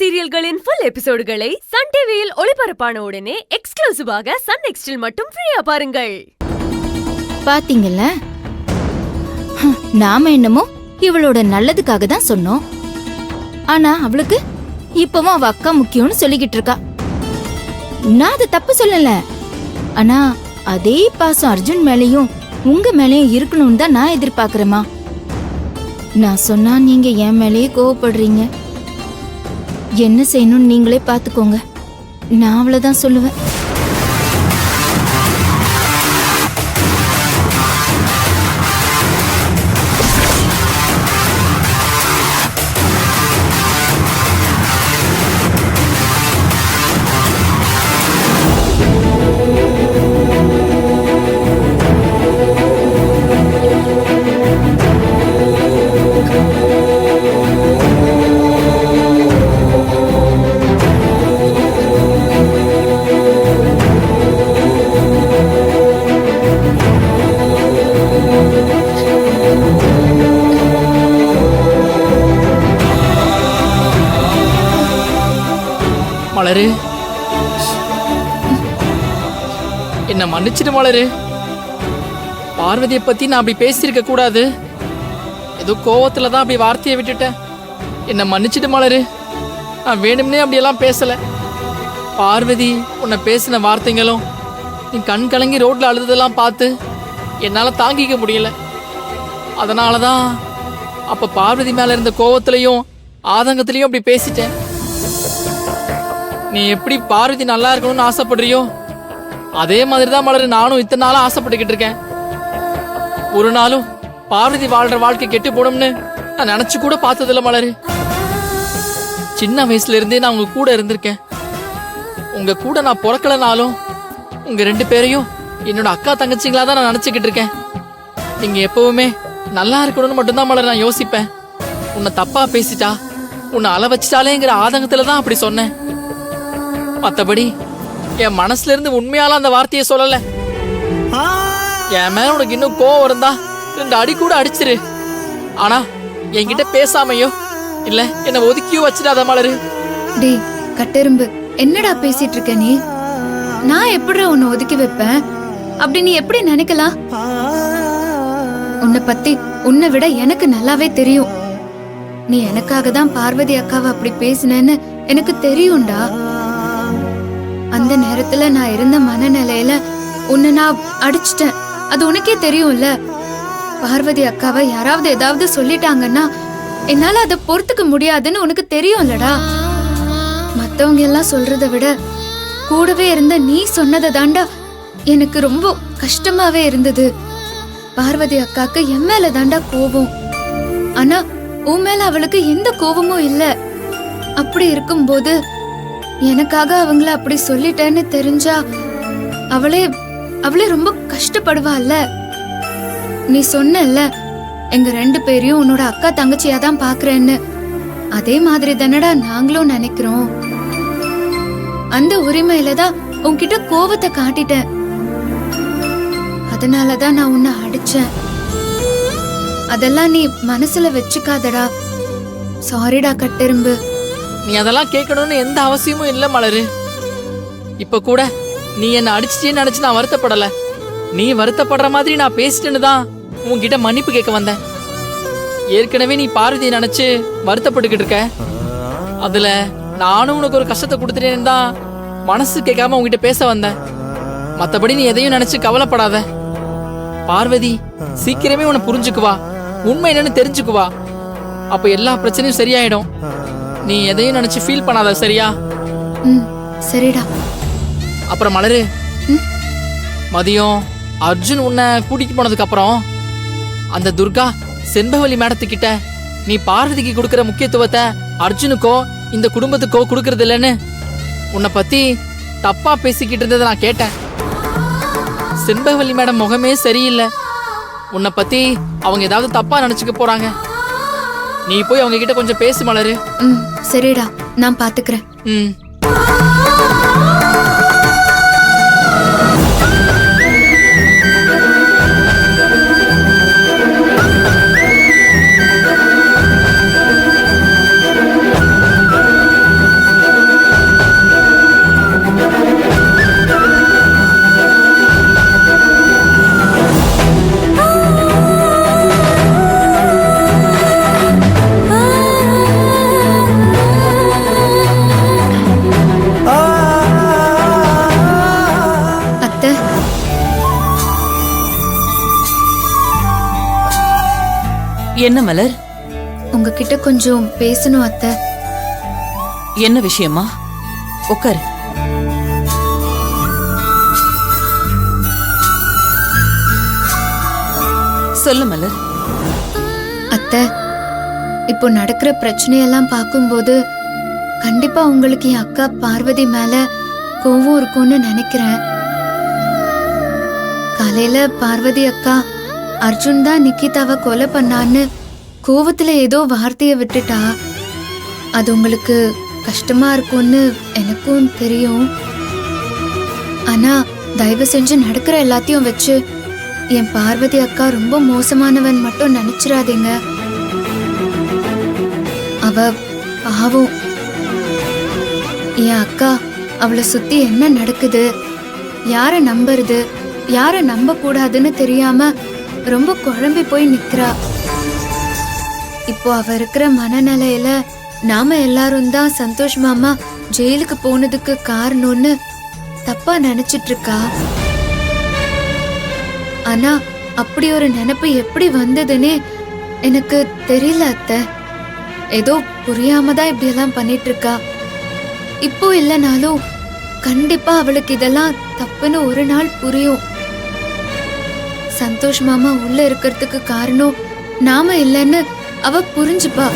சீரியல்களின் full எபிசோடுகளை Sun டிவியில் ஒளிபரப்பான உடனே எக்ஸ்க்ளூசிவாக சன் நெக்ஸ்டில் மட்டும் ஃப்ரீயா பாருங்கள். பாத்தீங்கல்ல, நாம என்னமோ இவளோட நல்லதுக்காக தான் சொன்னோம். ஆனா அவளுக்கு இப்பவும் அவ அக்கா முக்கியம்னு சொல்லிக்கிட்டு இருக்கா. நான் அதை தப்பு சொல்லல. ஆனா அதே பாசம் அர்ஜுன் மேலயும் உங்க மேலயும் இருக்கணும்னு தான் நான் எதிர்பார்க்கிறேமா. நான் சொன்னா நீங்க என் மேலேயே கோவப்படுறீங்க. என்ன செய்யணும்னு நீங்களே பாத்துக்கோங்க. நான் அவ்வளவுதான் சொல்லுவேன். மலரு, என்ன மன்னிச்சிட்டு மலரு. பார்வதியை பத்தி நான் அப்படி பேசியிருக்க கூடாது. ஏதோ கோவத்துல தான் அப்படி வார்த்தையை விட்டுட்டேன். என்ன மன்னிச்சிட்டு மலரு. நான் வேணும்னே அப்படியெல்லாம் பேசல. பார்வதி உன்னை பேசின வார்த்தைங்களும் நீ கண் கலங்கி ரோட்ல அழுததெல்லாம் பார்த்து என்னால தாங்கிக்க முடியல. அதனாலதான் அப்ப பார்வதி மேல இருந்த கோவத்திலையும் ஆதங்கத்திலையும் அப்படி பேசிட்டேன். நீ எப்படி பார்வதி நல்லா இருக்கணும்னு ஆசைப்படுறியோ அதே மாதிரிதான் மலரு நானும் இத்தனை நாளும் ஆசைப்பட்டுக்கிட்டு இருக்கேன். ஒரு நாளும் பார்வதி வாழ்ற வாழ்க்கை கெட்டு போடும்னு நான் நினைச்சு கூட பார்த்ததில்ல மலரு. சின்ன வயசுல இருந்தே நான் உங்க கூட இருந்திருக்கேன். உங்க கூட நான் பிறக்கலனாலும் உங்க ரெண்டு பேரையும் என்னோட அக்கா தங்கச்சிங்களா தான் நான் நினைச்சுக்கிட்டு இருக்கேன். நீங்க எப்பவுமே நல்லா இருக்கணும்னு மட்டும்தான் மலர் நான் யோசிப்பேன். உன்னை தப்பா பேசிட்டா உன்னை அள வச்சிட்டாலேங்கிற ஆதங்கத்துல தான் அப்படி சொன்னேன். மத்தபடி என் மனசுல இருந்து உண்மையால அந்த வார்த்தையை சொல்லல. என் மேல உனக்கு இன்னும் கோவம் இருந்தா 2 அடி கூட அடிச்சிரு. ஆனா என்கிட்ட பேசாமையோ இல்ல என்ன ஒதுக்கியோ வச்சிடாத மலரு. டேய் கட்டெரும்பு, என்னடா பேசிட்டு இருக்க நீ? நான் எப்படி உன்னை ஒதுக்கி வைப்பேன்? அப்படி நீ எப்படி நினைக்கலாம்? உன்னை பத்தி உன்னை விட எனக்கு நல்லாவே தெரியும். நீ எனக்காக தான் பார்வதி அக்காவை அப்படி பேசினேன்னு எனக்கு தெரியும்டா. அந்த நேரத்துல நான் இருந்த மனநிலையில உன்னை நான் அடிச்சிட்டேன். அது உனக்கே தெரியும்ல. பார்வதி அக்காவை யாராவது ஏதாவது சொல்லிட்டாங்கன்னா என்னால அதை பொறுத்துக்க முடியாதுன்னு உனக்கு தெரியும்லடா. மத்தவங்க எல்லாம் சொல்றதை விட கூடவே இருந்த நீ சொன்னதை தாண்டா எனக்கு ரொம்ப கஷ்டமாவே இருந்தது. பார்வதி அக்காக்கு என் மேல தாண்டா கோபம். ஆனா உன் மேல அவளுக்கு எந்த கோபமும் இல்ல. அப்படி இருக்கும்போது எனக்காக அவங்கள அப்படி சொல்லிட்டேன்னு தெரிஞ்சா அவளே ரொம்ப கஷ்டப்படுவாள்ல. நீ சொன்னல எங்க 2 பேரையும் உன்னோட அக்கா தங்கச்சியா தான் பாக்குறேன்னு. அதே மாதிரி தானடா நாங்களும் நினைக்கிறோம். அந்த உரிமையில தான் உன்கிட்ட கோவத்தை காட்டிட்டேன். அதனாலதான் நான் உன்னை அடிச்சேன். அதெல்லாம் நீ மனசுல வச்சுக்காதடா. சாரிடா கட்டெரும்பு. நீ அதெல்லாம் கேட்கணும்னு எந்த அவசியமும் இல்ல மலரு. இப்ப கூட நீ என்ன அடிச்சிட்டேன்னு நினைச்சு நான் வருத்தப்படல. நீ வருத்தப்படுற மாதிரி நான் பேசிட்டேன்னு தான் உன்கிட்ட மன்னிப்பு கேட்க வந்தேன். ஏற்கனவே நீ பார்வதியை நினைச்சு வருத்தப்பட்டுக்கிட்டு இருக்க. அதுல நானும் உனக்கு ஒரு கஷ்டத்தை கொடுத்துட்டேன்னு தான் மனசு கேட்காம உன்கிட்ட பேச வந்தேன். மத்தபடி நீ எதையும் நினைச்சு கவலைப்படாத. பார்வதி சீக்கிரமே உன்னை புரிஞ்சுக்குவா, உண்மை என்னன்னு தெரிஞ்சுக்குவா. அப்ப எல்லா பிரச்சனையும் சரியாயிடும். நீ எதையும் நினைச்சு ஃபீல் பண்ணாத, சரியா? சரிடா. அப்புறம் மலரு, மதியம் அர்ஜுன் உன்னை கூட்டிட்டு போனதுக்கு அப்புறம் அந்த துர்கா செண்பவலி மேடத்துக்கிட்ட நீ பார்வதிக்கு கொடுக்கற முக்கியத்துவத்தை அர்ஜுனுக்கோ இந்த குடும்பத்துக்கோ கொடுக்கறது இல்லைன்னு உன்னை பத்தி தப்பா பேசிக்கிட்டு இருந்ததை நான் கேட்டேன். செண்பவலி மேடம் முகமே சரியில்லை. உன்னை பத்தி அவங்க ஏதாவது தப்பா நினைச்சுக்க போறாங்க. நீ போய் அவங்க கிட்ட கொஞ்சம் பேசு மலரு. சரிடா, நான் பாத்துக்கிறேன். என்ன மலர்? உங்ககிட்ட கொஞ்சம் பேசணும் அத்தை. என்ன விஷயமா? உட்காரு. சொல்லு மலர். அத்தை, இப்போ நடக்கிற பிரச்சனையெல்லாம் பார்க்கும்போது கண்டிப்பா உங்களுக்கு என் அக்கா பார்வதி மேல கோவம் இருக்கும்னு நினைக்கிறேன். காலையில பார்வதி அக்கா அர்ஜுன் தான் நிக்கிதாவை கொலை பண்ணான்னு கோவத்துல ஏதோ வார்த்தைய விட்டுட்டா. அது உங்களுக்கு கஷ்டமா இருக்கும்னு எனக்கும் தெரியும். ஆனா தயவு செஞ்சு நடக்கிற எல்லாத்தையும் வச்சு என் பார்வதி அக்கா ரொம்ப மோசமானவன் மட்டும் நினைச்சிடாதீங்க. அவ பாவம். என் அக்கா அவளை சுத்தி என்ன நடக்குது, யார நம்புறது, யார நம்ப கூடாதுன்னு தெரியாம ரொம்ப குழம்பி போய் நிக்கிறா. இப்போ அவ இருக்கிற மனநிலையில நாம எல்லாரும் தான் சந்தோஷ் மாமா ஜெயிலுக்கு போனதுக்கு காரணம்னு தப்பா நினைச்சிட்டு இருக்கா. ஆனா அப்படி ஒரு நினைப்பு எப்படி வந்ததுன்னே எனக்கு தெரியல அத்தை. ஏதோ புரியாம தான் இப்படி எல்லாம் பண்ணிட்டு இருக்கா. இப்போ இல்லைனாலும் கண்டிப்பா அவளுக்கு இதெல்லாம் தப்புன்னு ஒரு நாள் புரியும். சந்தோஷ் மாமா உள்ள இருக்கிறதுக்கு காரணம் நாம இல்லைன்னு அவ புரிஞ்சுப்பா.